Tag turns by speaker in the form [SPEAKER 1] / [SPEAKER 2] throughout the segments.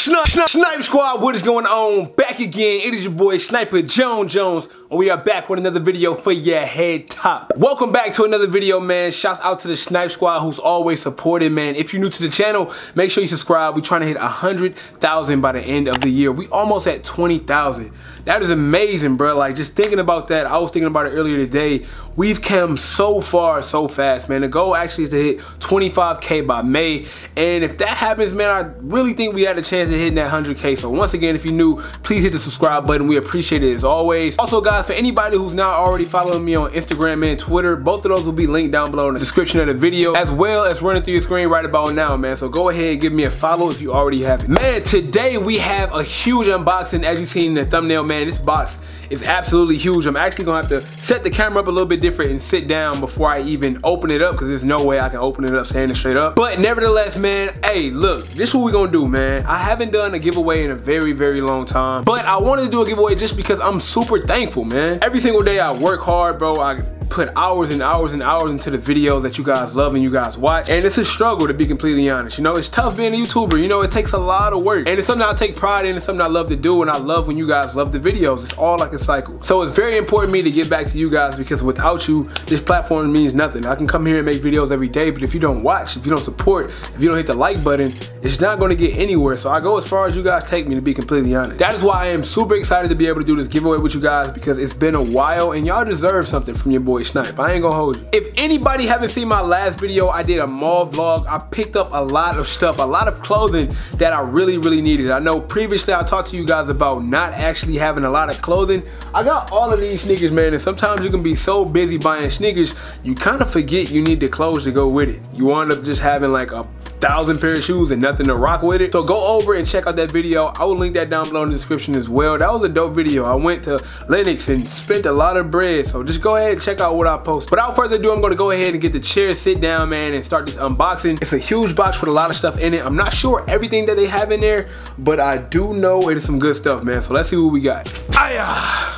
[SPEAKER 1] Snipe Squad, what is going on? Back again, it is your boy Sniper Jones, and we are back with another video for your head top. Welcome back to another video, man. Shouts out to the Snipe Squad who's always supporting, man. If you're new to the channel, make sure you subscribe. We're trying to hit 100,000 by the end of the year. We almost at 20,000. That is amazing, bro. Like, just thinking about that, I was thinking about it earlier today. We've come so far so fast, man. The goal actually is to hit 25K by May, and if that happens, man, I really think we had a chance of hitting that 100K. So once again, if you're new, please hit the subscribe button. We appreciate it as always. Also, guys, for anybody who's not already following me on Instagram and Twitter, both of those will be linked down below in the description of the video, as well as running through your screen right about now, man. So go ahead and give me a follow if you already have it. Man, today we have a huge unboxing. As you've seen in the thumbnail, man, this box is absolutely huge. I'm actually gonna have to set the camera up a little bit different and sit down before I even open it up, because there's no way I can open it up standing straight up. But nevertheless, man, hey, look, this is what we're gonna do, man. I haven't done a giveaway in a very, very long time, but I wanted to do a giveaway just because I'm super thankful, man. Every single day I work hard, bro. I put hours and hours and hours into the videos that you guys love and you guys watch, and it's a struggle, to be completely honest. You know, it's tough being a YouTuber. You know, it takes a lot of work, and it's something I take pride in. It's something I love to do, and I love when you guys love the videos. It's all like a cycle. So it's very important to me to get back to you guys, because without you, this platform means nothing. I can come here and make videos every day, but if you don't watch, if you don't support, if you don't hit the like button, it's not going to get anywhere. So I go as far as you guys take me, to be completely honest. That is why I am super excited to be able to do this giveaway with you guys, because it's been a while and y'all deserve something from your boy Snipe. I ain't gonna hold you. If anybody haven't seen my last video, I did a mall vlog. I picked up a lot of stuff, a lot of clothing that I really needed. I know previously I talked to you guys about not actually having a lot of clothing. I got all of these sneakers, man, and sometimes you can be so busy buying sneakers, you kind of forget you need the clothes to go with it. You wind up just having like a 1,000 pair of shoes and nothing to rock with it. So go over and check out that video. I will link that down below in the description as well. That was a dope video. I went to Linux and spent a lot of bread, so just go ahead and check out what I post. Without further ado, I'm gonna go ahead and get the chair, sit down, man, and start this unboxing. It's a huge box with a lot of stuff in it. I'm not sure everything that they have in there, but I do know it is some good stuff, man. So let's see what we got.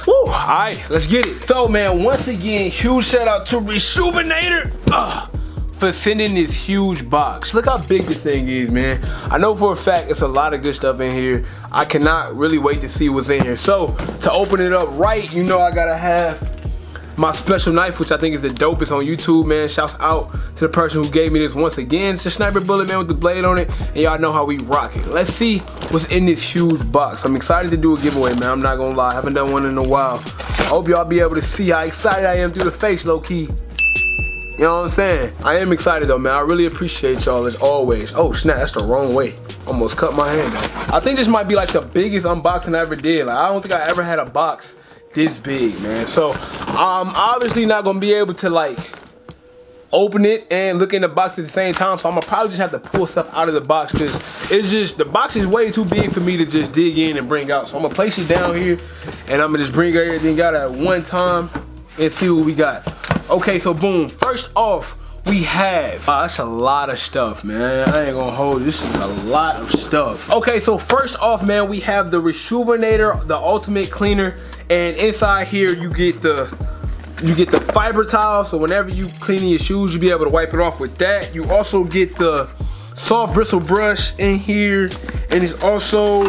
[SPEAKER 1] Woo, all right, let's get it. So, man, once again, huge shout out to Rejuvenator for sending this huge box. Look how big this thing is, man. I know for a fact it's a lot of good stuff in here. I cannot really wait to see what's in here. So to open it up right, you know I gotta have my special knife, which I think is the dopest on YouTube, man. Shouts out to the person who gave me this once again. It's a sniper bullet, man, with the blade on it, and y'all know how we rock it. Let's see what's in this huge box. I'm excited to do a giveaway, man. I'm not gonna lie, I haven't done one in a while. I hope y'all be able to see how excited I am through the face, low key. You know what I'm saying? I am excited though, man. I really appreciate y'all as always. Oh snap, that's the wrong way. Almost cut my hand off. I think this might be like the biggest unboxing I ever did. Like, I don't think I ever had a box this big, man. So I'm obviously not gonna be able to like open it and look in the box at the same time. So I'm gonna probably just have to pull stuff out of the box, because it's just, the box is way too big for me to just dig in and bring out. So I'm gonna place it down here and I'm gonna just bring everything out at one time and see what we got. Okay, so boom, first off, we have, that's a lot of stuff, man. I ain't gonna hold you. This is a lot of stuff. Okay, so first off, man, we have the Rejuvenator, the ultimate cleaner, and inside here you get the fiber towel, so whenever you cleaning your shoes, you'll be able to wipe it off with that. You also get the soft bristle brush in here, and it's also,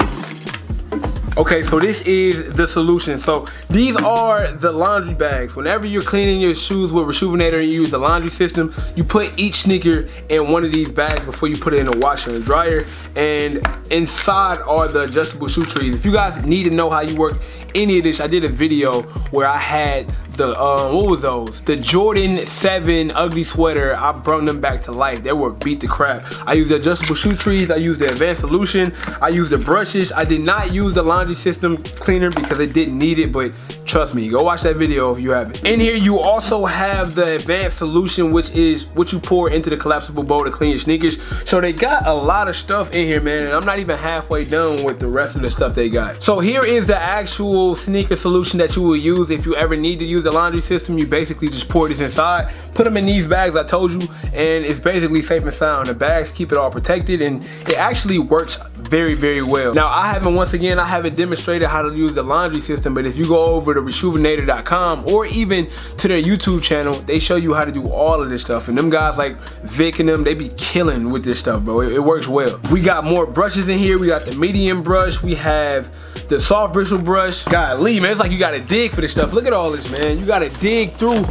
[SPEAKER 1] okay, so this is the solution. So these are the laundry bags. Whenever you're cleaning your shoes with Rejuvenator and you use the laundry system, you put each sneaker in one of these bags before you put it in the washer and dryer. And inside are the adjustable shoe trees. If you guys need to know how you work any of this, I did a video where I had the, what was those? The Jordan 7 ugly sweater. I brought them back to life. They were beat the crap. I used the adjustable shoe trees. I used the advanced solution. I used the brushes. I did not use the laundry system cleaner because it didn't need it, but trust me, go watch that video if you haven't. In here, you also have the advanced solution, which is what you pour into the collapsible bowl to clean your sneakers. So they got a lot of stuff in here, man, and I'm not even halfway done with the rest of the stuff they got. So here is the actual sneaker solution that you will use if you ever need to use the laundry system. You basically just pour this inside, put them in these bags I told you, and it's basically safe and sound. The bags keep it all protected, and it actually works very well. Now I haven't demonstrated how to use the laundry system, but if you go over to to Reshoevn8r.com or even to their YouTube channel. They show you how to do all of this stuff. And them guys like Vic and them, they be killing with this stuff, bro. It works well. We got more brushes in here. We got the medium brush. We have the soft bristle brush. Golly, man, it's like you gotta dig for this stuff. Look at all this, man. You gotta dig through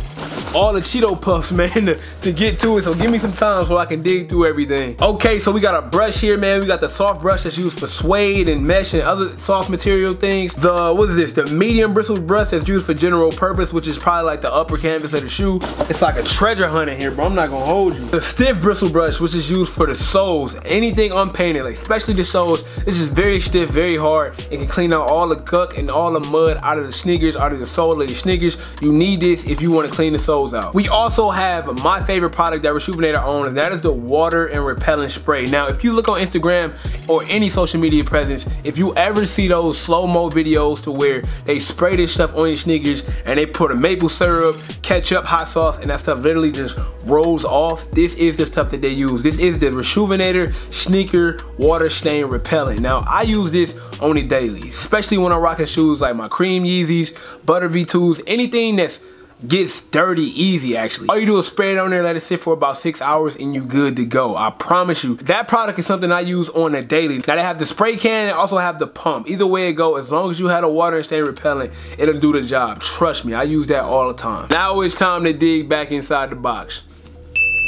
[SPEAKER 1] all the Cheeto Puffs, man, to get to it. So give me some time so I can dig through everything. Okay, so we got a brush here, man. We got the soft brush that's used for suede and mesh and other soft material things. The, what is this? The medium bristle brush that's used for general purpose, which is probably like the upper canvas of the shoe. It's like a treasure hunt in here, bro. I'm not gonna hold you. The stiff bristle brush, which is used for the soles, anything unpainted, like especially the soles. This is very stiff, very hard. It can clean out all the gunk and all the mud out of the sneakers, out of the sole of the sneakers. You need this if you want to clean the soles out. We also have my favorite product that Reshoevn8r owns, and that is the water and repellent spray. Now, if you look on Instagram or any social media presence, if you ever see those slow-mo videos to where they spray this stuff on your sneakers and they put a maple syrup, ketchup, hot sauce, and that stuff literally just rolls off, this is the stuff that they use. This is the Reshoevn8r sneaker water stain repellent. Now, I use this on a daily, especially when I'm rocking shoes like my cream Yeezys, butter V2s, anything that's gets dirty easy. Actually, all you do is spray it on there, let it sit for about 6 hours, and you good to go. I promise you, that product is something I use on a daily. Now they have the spray can and also have the pump. Either way it go, as long as you have a water and stain repellent, it'll do the job. Trust me, I use that all the time. Now it's time to dig back inside the box.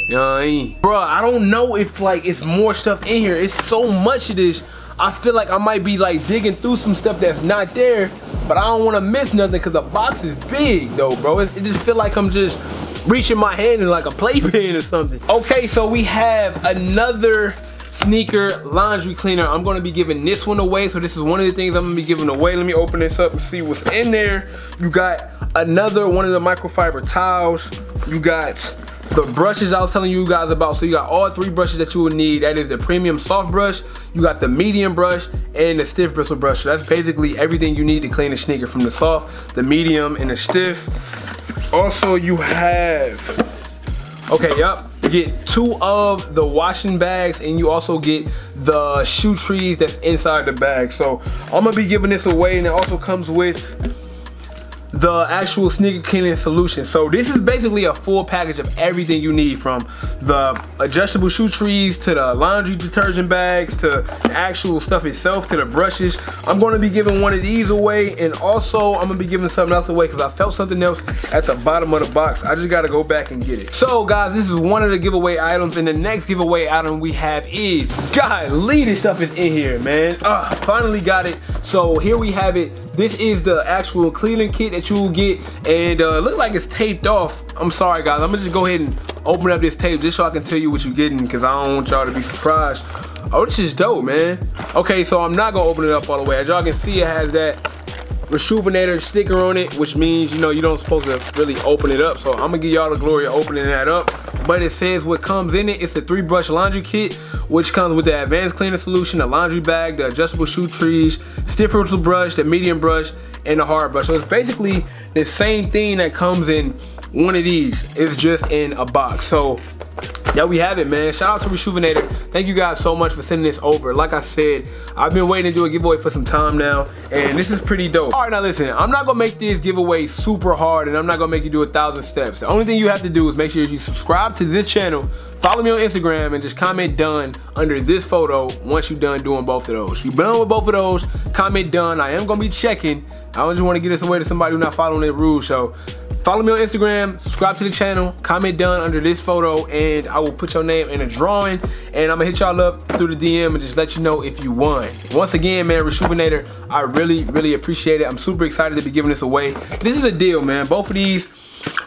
[SPEAKER 1] You know what I mean? Bruh, I don't know if like it's more stuff in here. It's so much of this. I feel like I might be like digging through some stuff that's not there, but I don't want to miss nothing because the box is big though, bro. It just feel like I'm just reaching my hand in like a playpen or something. Okay, so we have another sneaker laundry cleaner. I'm going to be giving this one away, so this is one of the things I'm going to be giving away. Let me open this up and see what's in there. You got another one of the microfiber towels. You got the brushes I was telling you guys about. So you got all 3 brushes that you will need. That is the premium soft brush, you got the medium brush, and the stiff bristle brush. So that's basically everything you need to clean a sneaker, from the soft, the medium, and the stiff. Also you have, okay, yep, you get 2 of the washing bags, and you also get the shoe trees that's inside the bag. So I'm gonna be giving this away, and it also comes with the actual sneaker cleaning solution. So this is basically a full package of everything you need, from the adjustable shoe trees to the laundry detergent bags to the actual stuff itself to the brushes. I'm going to be giving one of these away, and also I'm going to be giving something else away because I felt something else at the bottom of the box. I just got to go back and get it. So guys, this is one of the giveaway items, and the next giveaway item we have is, golly, this stuff is in here, man. Finally got it. So here we have it. This is the actual cleaning kit that you will get, and look like it's taped off. I'm sorry guys, I'm gonna just go ahead and open up this tape just so I can tell you what you're getting, because I don't want y'all to be surprised. Oh, this is dope, man. Okay, so I'm not gonna open it up all the way. As y'all can see, it has that Reshoevn8r sticker on it, which means, you know, you don't supposed to really open it up. So I'm gonna give y'all the glory of opening that up. But it says what comes in it. It's a 3-brush laundry kit, which comes with the advanced cleaner solution, the laundry bag, the adjustable shoe trees, stiff bristle brush, the medium brush, and the hard brush. So it's basically the same thing that comes in one of these. It's just in a box. So there we have it, man. Shout out to Reshoevn8r. Thank you guys so much for sending this over. Like I said, I've been waiting to do a giveaway for some time now, and this is pretty dope. All right, now listen, I'm not gonna make this giveaway super hard, and I'm not gonna make you do 1,000 steps. The only thing you have to do is make sure you subscribe to this channel, follow me on Instagram, and just comment done under this photo once you're done doing both of those. You're done with both of those, comment done. I am gonna be checking. I don't just want to get this away to somebody who's not following their rules. So follow me on Instagram, subscribe to the channel, comment done under this photo, and I will put your name in a drawing, and I'm gonna hit y'all up through the DM and just let you know if you won. Once again, man, Reshoevn8r, I really appreciate it. I'm super excited to be giving this away. This is a deal, man. Both of these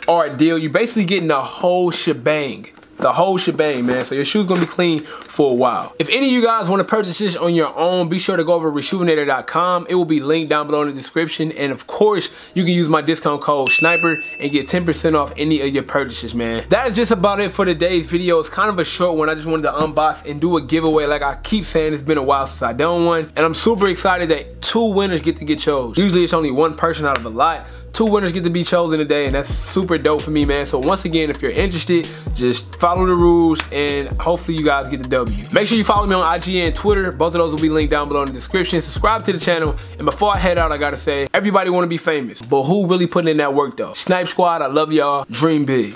[SPEAKER 1] are a deal. You're basically getting the whole shebang. The whole shebang, man. So your shoe's gonna be clean for a while. If any of you guys want to purchase this on your own, be sure to go over to Reshoevn8r.com. It will be linked down below in the description. And of course, you can use my discount code SNIPER and get 10% off any of your purchases, man. That is just about it for today's video. It's kind of a short one. I just wanted to unbox and do a giveaway. Like I keep saying, it's been a while since I done one. And I'm super excited that 2 winners get to get chosen. Usually it's only 1 person out of a lot. 2 winners get to be chosen today, and that's super dope for me, man. So once again, if you're interested, just follow the rules and hopefully you guys get the W. Make sure you follow me on IG and Twitter. Both of those will be linked down below in the description. Subscribe to the channel. And before I head out, I gotta say, everybody wanna be famous, but who really putting in that work though? Snipe Squad, I love y'all. Dream big.